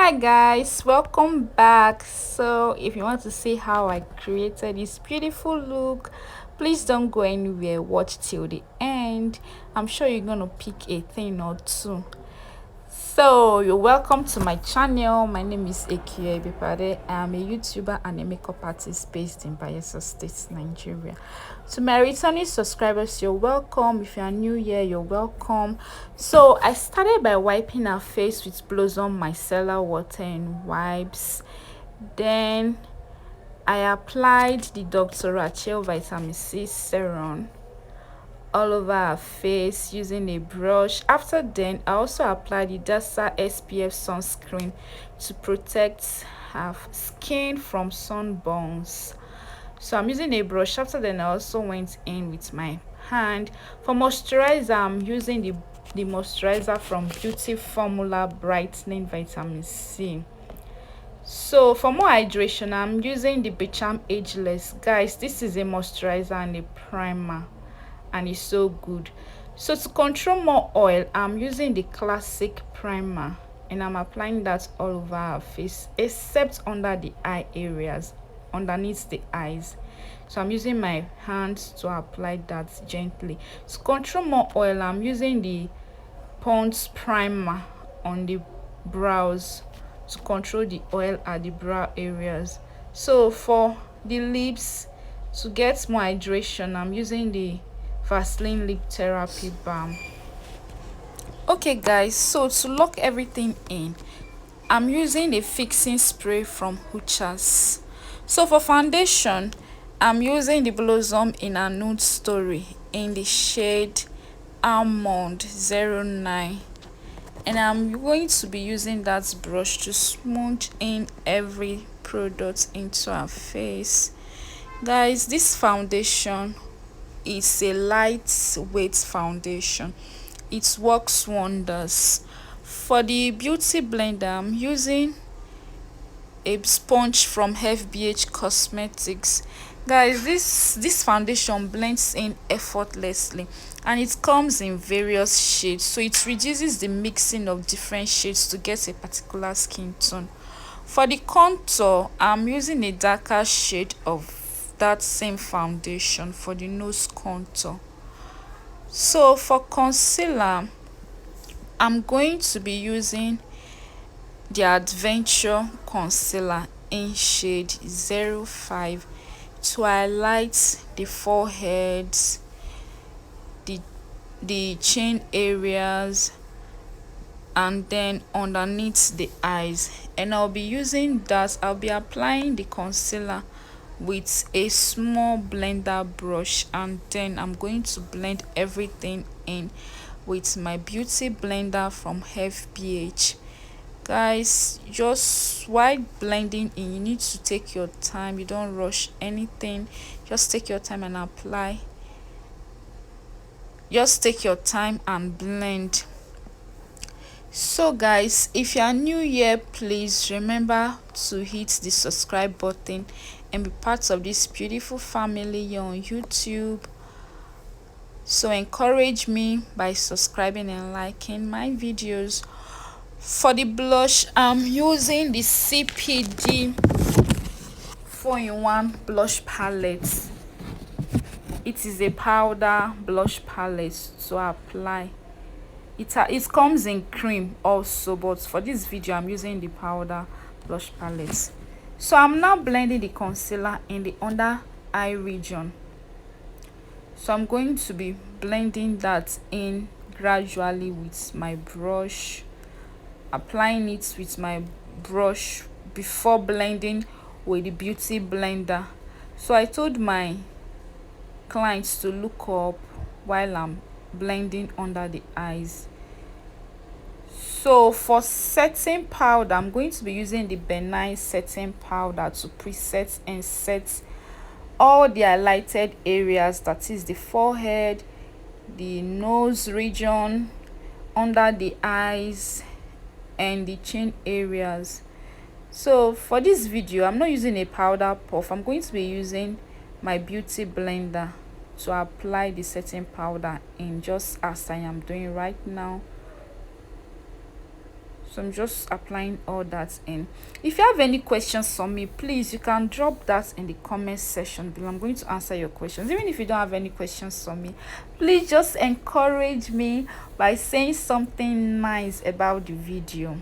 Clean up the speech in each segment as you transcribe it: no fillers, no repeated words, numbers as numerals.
Hi guys, welcome back. So if you want to see how I created this beautiful look, please don't go anywhere, watch till the end. I'm sure you're gonna pick a thing or two. So you're welcome to my channel. My name is Ekie Bipade. I'm a YouTuber and a makeup artist based in Bayelsa State, Nigeria. To my returning subscribers, you're welcome. If you are new here, you're welcome. So I started by wiping our face with Blossom Micellar water and wipes. Then I applied the Dr. Rashel Vitamin C serum all over her face using a brush. After then, I also applied the Disaar SPF sunscreen to protect her skin from sunburns. So I'm using a brush. After then, I also went in with my hand. For moisturizer, I'm using the moisturizer from Beauty Formula Brightening Vitamin C. So for more hydration, I'm using the Becharm Ageless. Guys, this is a moisturizer and a primer, and it's so good. So to control more oil, I'm using the classic primer and I'm applying that all over our face except under the eye areas, underneath the eyes. So I'm using my hands to apply that gently. To control more oil, I'm using the Pond's primer on the brows to control the oil at the brow areas. So for the lips, to get more hydration, I'm using the Vaseline Lip Therapy Balm. Okay guys, so to lock everything in, I'm using the fixing spray from Ushas. So for foundation, I'm using the Blossom in a Nude Story in the shade Almond 09, and I'm going to be using that brush to smooth in every product into our face. Guys, this foundation is a lightweight foundation. It works wonders. For the beauty blender, I'm using a sponge from FBH Comestics. Guys, this foundation blends in effortlessly and it comes in various shades, so it reduces the mixing of different shades to get a particular skin tone. For the contour, I'm using a darker shade of that same foundation for the nose contour. So for concealer, I'm going to be using the Adventure Concealer in shade 05 to highlight the foreheads, the chin areas, and then underneath the eyes. And I'll be using that, I'll be applying the concealer with a small blender brush, and then I'm going to blend everything in with my beauty blender from FBH. Guys, just while blending in, you need to take your time. You don't rush anything, just take your time and apply. Just take your time and blend. So guys, if you are new here, please remember to hit the subscribe button and be part of this beautiful family here on YouTube. So encourage me by subscribing and liking my videos. For the blush, I'm using the CPD 4-in-1 blush palette. It is a powder blush palette to apply. It comes in cream also, but for this video I'm using the powder blush palette. So I'm now blending the concealer in the under eye region. So I'm going to be blending that in gradually with my brush, applying it with my brush before blending with the beauty blender. So I told my clients to look up while I'm blending under the eyes. So for setting powder, I'm going to be using the benign setting powder to preset and set all the highlighted areas, that is the forehead, the nose region, under the eyes, and the chin areas. So for this video, I'm not using a powder puff. I'm going to be using my beauty blender to apply the setting powder in, just as I am doing right now. So I'm just applying all that in. If you have any questions for me, please, you can drop that in the comment section below. I'm going to answer your questions. Even if you don't have any questions for me, please just encourage me by saying something nice about the video.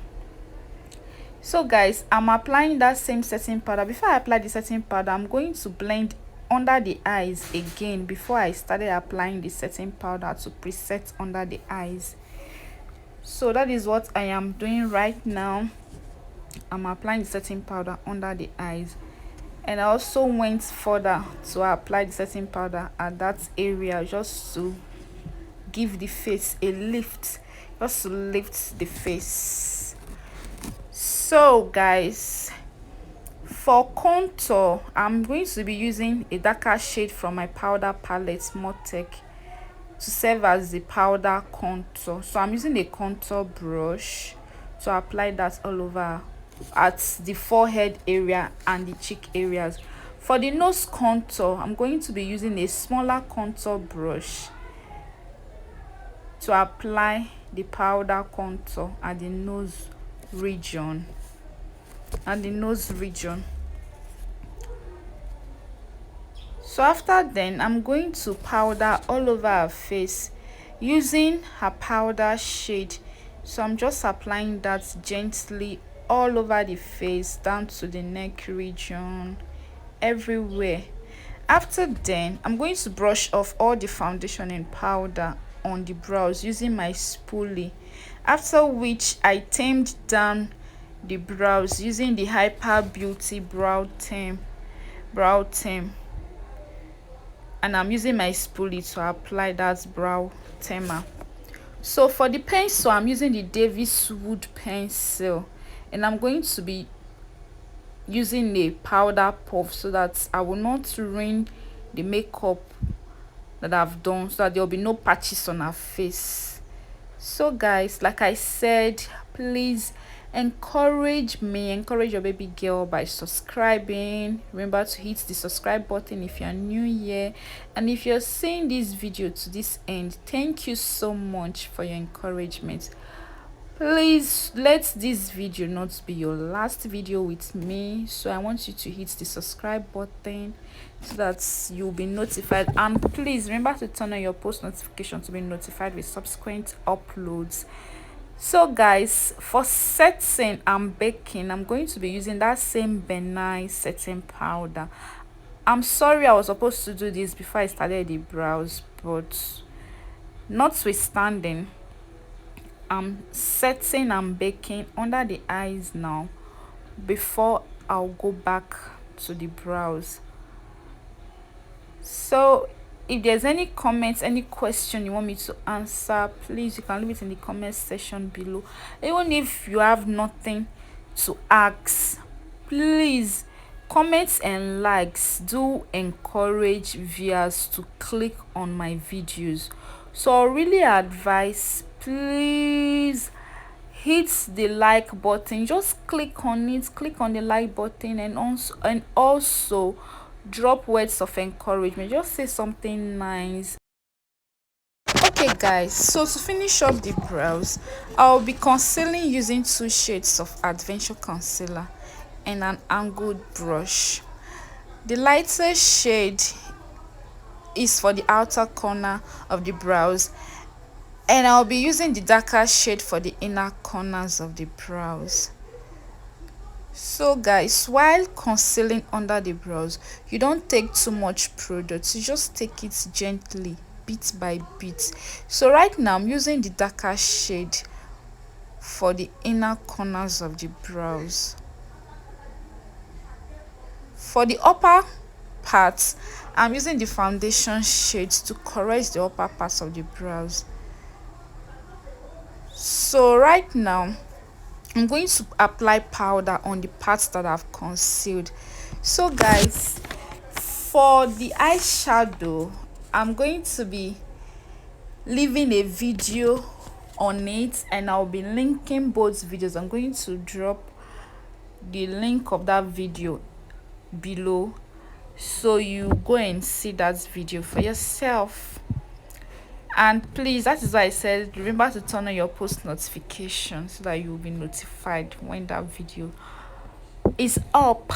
So guys, I'm applying that same setting powder. Before I apply the setting powder, I'm going to blend under the eyes again before I started applying the setting powder to preset under the eyes. So that is what I am doing right now. I'm applying the setting powder under the eyes, and I also went further to apply the setting powder at that area just to give the face a lift, just to lift the face. So guys, for contour, I'm going to be using a darker shade from my powder palette, Motec, to serve as the powder contour. So I'm using a contour brush to apply that all over at the forehead area and the cheek areas. For the nose contour, I'm going to be using a smaller contour brush to apply the powder contour at the nose region. So after then, I'm going to powder all over her face using her powder shade. So I'm just applying that gently all over the face, down to the neck region, everywhere. After then, I'm going to brush off all the foundation and powder on the brows using my spoolie, after which I tamed down the brows using the Hyper Beauty brow tame, and I'm using my spoolie to apply that brow tamer. So for the pencil, I'm using the Davis Wood pencil, and I'm going to be using a powder puff so that I will not ruin the makeup that I've done, so that there will be no patches on her face. So guys, like I said, please encourage me, encourage your baby girl by subscribing. Remember to hit the subscribe button if you're new here, and if you're seeing this video to this end, thank you so much for your encouragement. Please let this video not be your last video with me, so I want you to hit the subscribe button so that you'll be notified, and please remember to turn on your post notification to be notified with subsequent uploads. So guys, for setting and baking, I'm going to be using that same benign setting powder. I'm sorry I was supposed to do this before I started the brows, but notwithstanding, I'm setting and baking under the eyes now before I'll go back to the brows. So if there's any comments, any question you want me to answer, please, you can leave it in the comment section below. Even if you have nothing to ask, please, comments and likes do encourage viewers to click on my videos. So I really advise, please hit the like button. Just click on it, click on the like button, and also drop words of encouragement. Just say something nice. Okay guys, so to finish up the brows, I'll be concealing using 2 shades of Adventure concealer and an angled brush. The lighter shade is for the outer corner of the brows, and I'll be using the darker shade for the inner corners of the brows. So guys, while concealing under the brows, you don't take too much product, you just take it gently, bit by bit. So right now I'm using the darker shade for the inner corners of the brows. For the upper parts, I'm using the foundation shades to correct the upper parts of the brows. So right now I'm going to apply powder on the parts that I've concealed. So guys, for the eyeshadow, I'm going to be leaving a video on it, and I'll be linking both videos. I'm going to drop the link of that video below, so you go and see that video for yourself. And please, that is why I said remember to turn on your post notification so that you'll be notified when that video is up.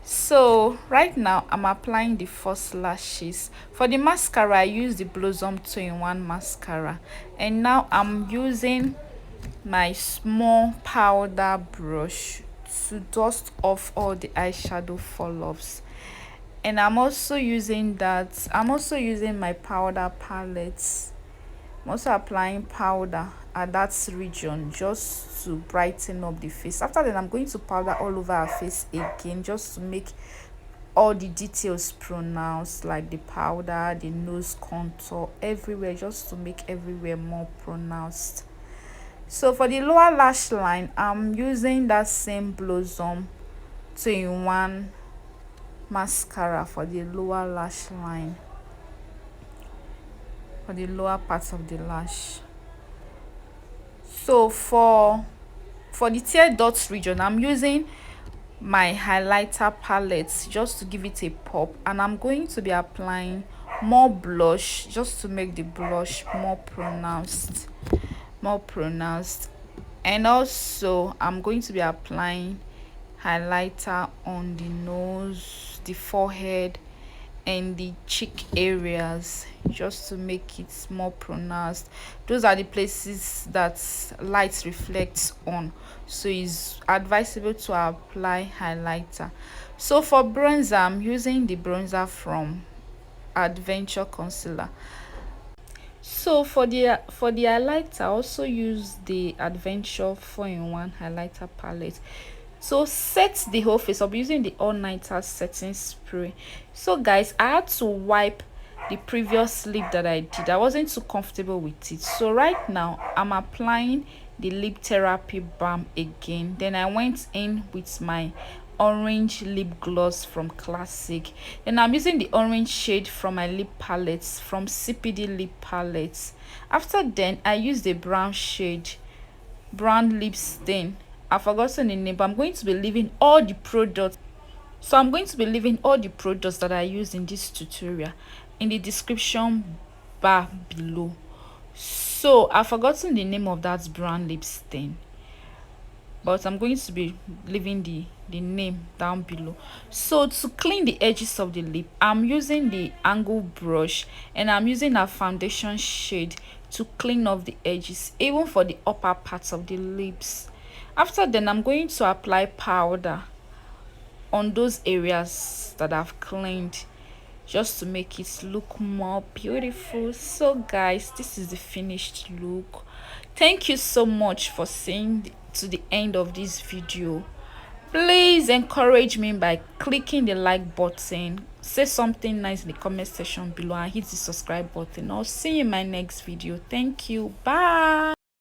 So right now I'm applying the first lashes. For the mascara, I use the Blossom 2-in-1 mascara, and now I'm using my small powder brush to dust off all the eyeshadow fall-offs. And I'm also using my powder palettes. I'm also applying powder at that region just to brighten up the face. After that, I'm going to powder all over our face again just to make all the details pronounced, like the powder, the nose contour, everywhere, just to make everywhere more pronounced. So for the lower lash line, I'm using that same Blossom 2-in-1 mascara for the lower lash line, for the lower part of the lash. So for the tear dots region, I'm using my highlighter palette just to give it a pop, and I'm going to be applying more blush just to make the blush more pronounced. And also I'm going to be applying highlighter on the nose, the forehead, and the cheek areas just to make it more pronounced. Those are the places that light reflects on, so it's advisable to apply highlighter. So for bronzer, I'm using the bronzer from Adventure Concealer. So for the highlighter, I also use the Adventure 4-in-1 highlighter palette. So set the whole face up using the all nighter setting spray. So guys, I had to wipe the previous lip that I did. I wasn't too comfortable with it, so right now I'm applying the lip therapy balm again. Then I went in with my orange lip gloss from Classic, and I'm using the orange shade from my lip palettes from CPD lip palettes. After then, I used the brown shade, brown lip stain. I've forgotten the name, but I'm going to be leaving all the products. So I'm going to be leaving all the products that I use in this tutorial in the description bar below. So I've forgotten the name of that brown lip stain, but I'm going to be leaving the name down below. So to clean the edges of the lip, I'm using the angle brush, and I'm using a foundation shade to clean off the edges, even for the upper parts of the lips. After then, I'm going to apply powder on those areas that I've cleaned just to make it look more beautiful. So guys, this is the finished look. Thank you so much for seeing to the end of this video. Please encourage me by clicking the like button, say something nice in the comment section below, and hit the subscribe button. I'll see you in my next video. Thank you. Bye.